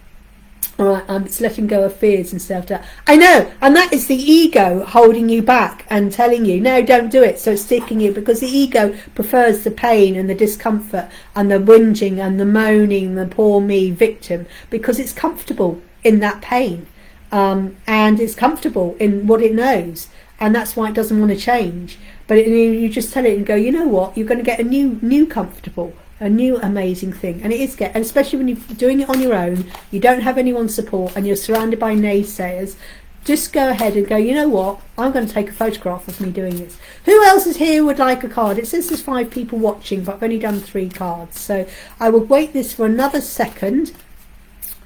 All right, it's letting go of fears and self-doubt. I know, and that is the ego holding you back and telling you, no, don't do it. So it's sticking you, because the ego prefers the pain and the discomfort and the whinging and the moaning, the poor me victim, because it's comfortable in that pain, and it's comfortable in what it knows, and that's why it doesn't want to change. But you just tell it and go, you know what, you're going to get a new comfortable, a new amazing thing. And it is and especially when you're doing it on your own, you don't have anyone's support and you're surrounded by naysayers, just go ahead and go, you know what, I'm going to take a photograph of me doing this. Who else is here who would like a card? It says there's 5 people watching, but I've only done 3 cards, so I will wait this for another second.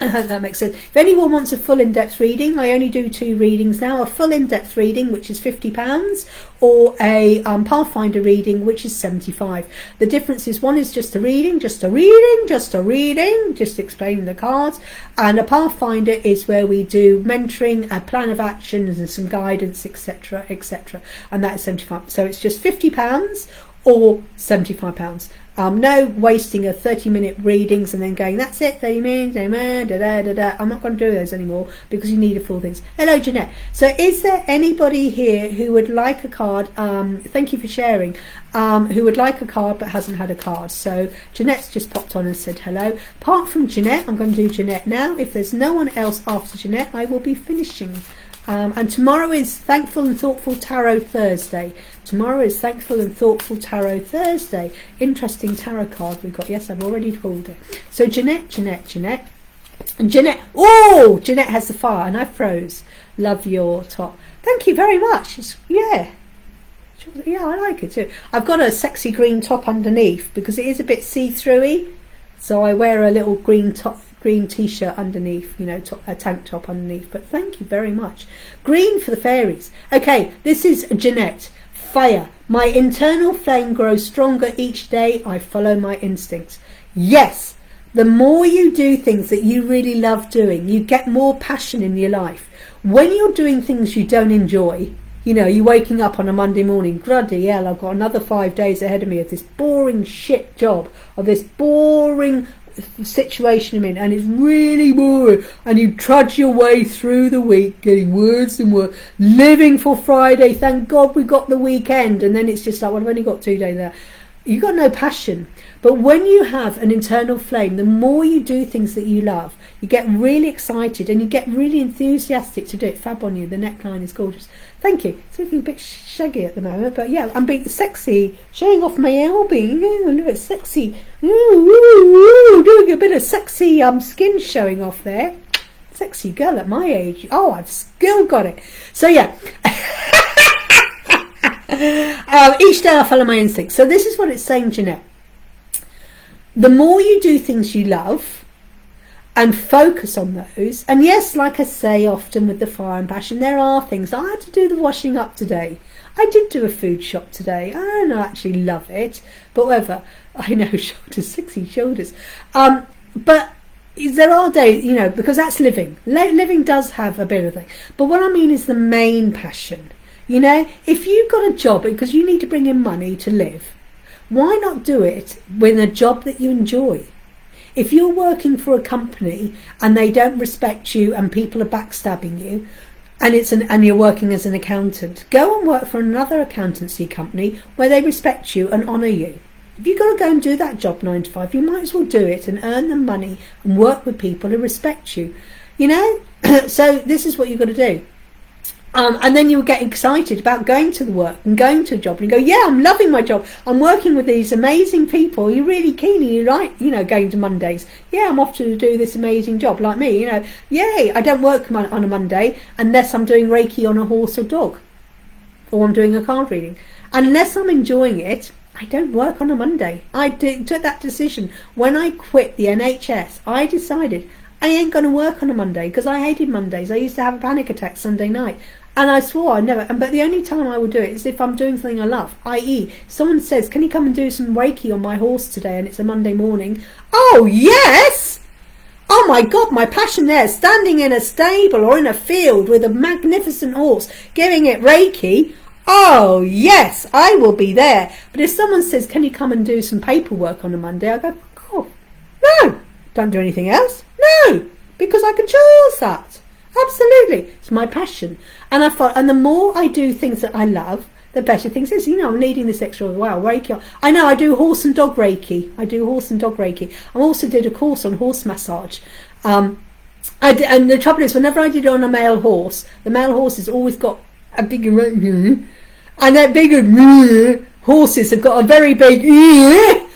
I hope that makes sense. If anyone wants a full in-depth reading, I only do 2 readings now. A full in-depth reading, which is £50, or a Pathfinder reading, which is £75. The difference is one is just a reading, just explaining the cards, and a Pathfinder is where we do mentoring, a plan of actions and some guidance, etc, etc, and that is £75. So it's just £50 or £75. No wasting of 30-minute readings and then going, that's it, 30 minutes, I'm not going to do those anymore, because you need a full things. Hello, Jeanette. So is there anybody here who would like a card? Thank you for sharing. Who would like a card but hasn't had a card? So Jeanette's just popped on and said hello. Apart from Jeanette, I'm going to do Jeanette now. If there's no one else after Jeanette, I will be finishing. And tomorrow is Thankful and Thoughtful Tarot Thursday. Tomorrow is Thankful and Thoughtful Tarot Thursday. Interesting tarot card we've got. Yes, I've already pulled it. So Jeanette. And Jeanette, oh, Jeanette has the fire and I froze. Love your top. Thank you very much. Yeah, I like it too. I've got a sexy green top underneath because it is a bit see-through-y. So I wear a little green t-shirt underneath, a tank top underneath. But thank you very much. Green for the fairies. Okay, this is Jeanette. Fire. My internal flame grows stronger each day. I follow my instincts. Yes, the more you do things that you really love doing, you get more passion in your life. When you're doing things you don't enjoy, you're waking up on a Monday morning, bloody hell, I've got another 5 days ahead of me of this boring shit job, of this boring situation I'm in, and it's really boring, and you trudge your way through the week getting worse and worse, living for Friday, thank God we got the weekend, and then it's just like, well, I've only got 2 days there. You've got no passion. But when you have an internal flame, the more you do things that you love, you get really excited and you get really enthusiastic to do it. Fab on you, the neckline is gorgeous. Thank you. It's looking a bit shaggy at the moment, but yeah, I'm being sexy, showing off my elbow. Oh, look, it's sexy. Ooh, doing a bit of sexy skin showing off there. Sexy girl at my age. Oh, I've still got it. So yeah. Each day I follow my instincts. So this is what it's saying, Jeanette. The more you do things you love and focus on those, and yes, like I say often with the fire and passion, there are things. I had to do the washing up today. I did do a food shop today. I don't actually love it, but whatever. I know, shoulders, sexy shoulders. But there are days, because that's living. Living does have a bit of thing. But what I mean is the main passion. If you've got a job because you need to bring in money to live, why not do it with a job that you enjoy? If you're working for a company and they don't respect you and people are backstabbing you, and you're working as an accountant, go and work for another accountancy company where they respect you and honour you. If you've got to go and do that job 9 to 5, you might as well do it and earn the money and work with people who respect you. So this is what you've got to do. And then you'll get excited about going to the work and going to a job and you go, yeah, I'm loving my job. I'm working with these amazing people. You're really keen and you like, going to Mondays. Yeah, I'm off to do this amazing job like me, Yay, I don't work on a Monday unless I'm doing Reiki on a horse or dog, or I'm doing a card reading. Unless I'm enjoying it, I don't work on a Monday. I took that decision. When I quit the NHS, I decided I ain't going to work on a Monday because I hated Mondays. I used to have a panic attack Sunday night. And I swore I never, but the only time I would do it is if I'm doing something I love, i.e. someone says, can you come and do some Reiki on my horse today, and it's a Monday morning. Oh, yes! Oh my God, my passion there, standing in a stable or in a field with a magnificent horse, giving it Reiki. Oh, yes, I will be there. But if someone says, can you come and do some paperwork on a Monday, I go, oh, no, don't do anything else. No, because I can choose that. Absolutely, it's my passion, and the more I do things that I love, the better things is. I'm needing this extra as well. Reiki. I know I do horse and dog Reiki. I also did a course on horse massage. And the trouble is, whenever I did it on a male horse, the male horse has always got a bigger, and that bigger horses have got a very big,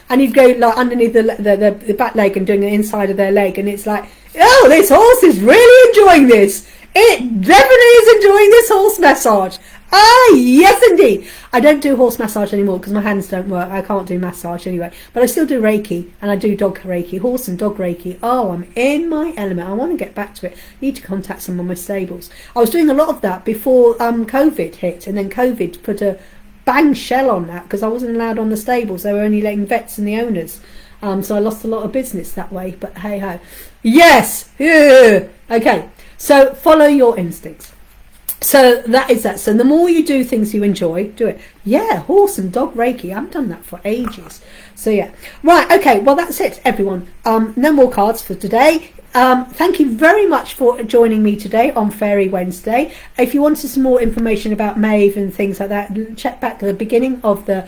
and you'd go like underneath the back leg and doing the inside of their leg, and it's like, oh, this horse is really enjoying this. It definitely is enjoying this horse massage. Ah, yes indeed. I don't do horse massage anymore because my hands don't work. I can't do massage anyway. But I still do Reiki, and I do dog Reiki, horse and dog Reiki. Oh, I'm in my element. I want to get back to it. Need to contact some of my stables. I was doing a lot of that before COVID hit, and then COVID put a bang shell on that because I wasn't allowed on the stables. They were only letting vets and the owners. So I lost a lot of business that way. But hey ho. Yes. Yeah. Okay. So follow your instincts. So that is that. So the more you do things you enjoy, do it. Yeah, horse and dog Reiki. I haven't done that for ages. So yeah. Right, okay, well that's it, everyone. No more cards for today. Thank you very much for joining me today on Fairy Wednesday. If you wanted some more information about Maeve and things like that, check back to the beginning of the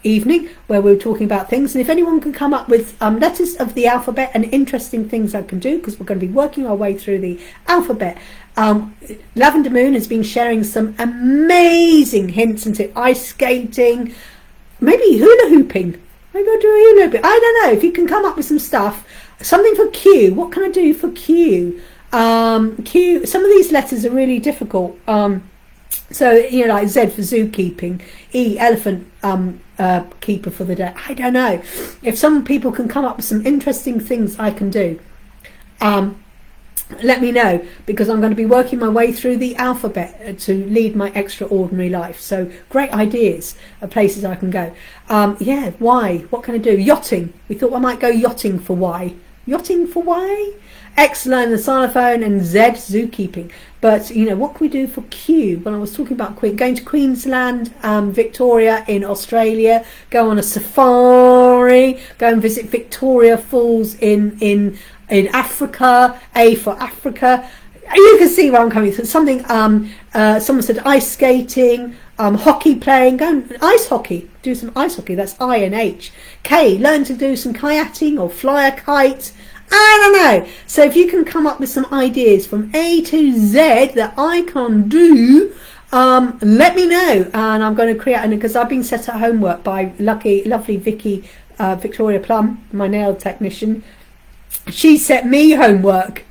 evening where we were talking about things. And if anyone can come up with letters of the alphabet and interesting things I can do, because we're going to be working our way through the alphabet. Lavender Moon has been sharing some amazing hints into ice skating, maybe hula hooping. Maybe I'll do a hula hooping. I don't know. If you can come up with some stuff, something for Q. What can I do for Q? Q. Some of these letters are really difficult. So you know, like Z for zookeeping, E elephant keeper for the day. I don't know. If some people can come up with some interesting things I can do. Let me know, because I'm going to be working my way through the alphabet to lead my extraordinary life. So great ideas of places I can go. Yeah, Y. What can I do? Yachting. We thought I might go yachting for Y. Yachting for Y? X learn the xylophone, and Z zookeeping. But you know, what can we do for Q? When I was talking about going to Queensland, Victoria in Australia, go on a safari, go and visit Victoria Falls in Africa. A for Africa. You can see where I'm coming from. Something. Someone said ice skating, hockey playing. Go and ice hockey. Do some ice hockey. That's I and H. K. Learn to do some kayaking or fly a kite. I don't know. So if you can come up with some ideas from A to Z that I can do, let me know. And I'm going to create, because I've been set at homework by lovely Vicky, Victoria Plum, my nail technician. She set me homework.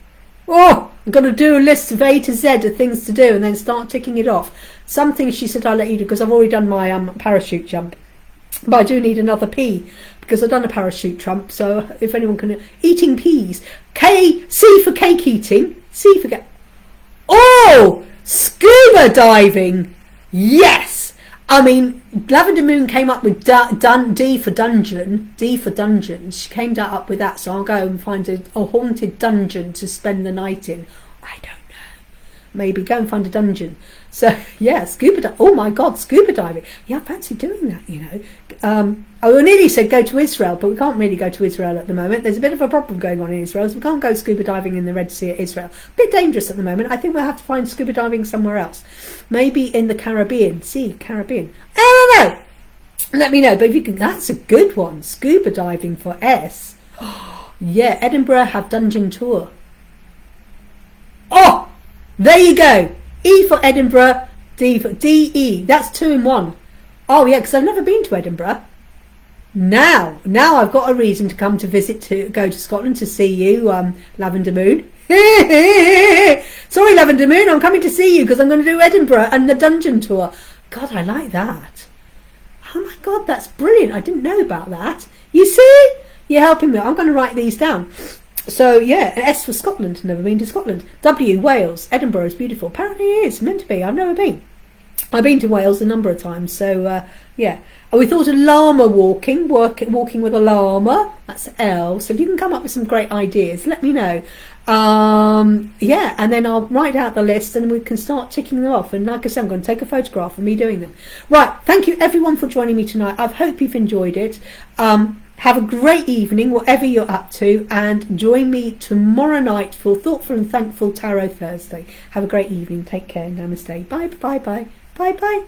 Oh, I'm going to do a list of A to Z of things to do and then start ticking it off. Some things she said I'll let you do because I've already done my parachute jump. But I do need another P because I've done a parachute jump. So if anyone can... Eating peas. C for cake eating. C for... Oh! Scuba diving. Yes! I mean, Lavender Moon came up with D for dungeon. D for dungeon. She came up with that. So I'll go and find a haunted dungeon to spend the night in. I don't know. Maybe go and find a dungeon. So yeah, scuba diving. Oh my God, scuba diving. Yeah, I fancy doing that, you know. I nearly said go to Israel, but we can't really go to Israel at the moment. There's a bit of a problem going on in Israel, so we can't go scuba diving in the Red Sea at Israel. A bit dangerous at the moment. I think we'll have to find scuba diving somewhere else. Maybe in the Caribbean. Caribbean. I don't know. Let me know. But if you can, that's a good one. Scuba diving for S. Oh, yeah, Edinburgh have dungeon tour. Oh, there you go. E for Edinburgh, D for DE. That's 2 in 1. Oh yeah, because I've never been to Edinburgh. Now I've got a reason to come to visit, to go to Scotland to see you, Lavender Moon. Sorry, Lavender Moon, I'm coming to see you because I'm going to do Edinburgh and the dungeon tour. God, I like that. Oh my God, that's brilliant. I didn't know about that. You see? You're helping me. I'm going to write these down. So yeah, S for Scotland. Never been to Scotland. W, Wales. Edinburgh is beautiful. Apparently it is meant to be. I've never been. I've been to Wales a number of times. So yeah. And we thought of llama walking with a llama. That's L. So if you can come up with some great ideas, let me know. Yeah, and then I'll write out the list and we can start ticking them off. And like I said, I'm going to take a photograph of me doing them. Right. Thank you everyone for joining me tonight. I hope you've enjoyed it. Have a great evening, whatever you're up to, and join me tomorrow night for Thoughtful and Thankful Tarot Thursday. Have a great evening. Take care. Namaste. Bye, bye, bye. Bye, bye.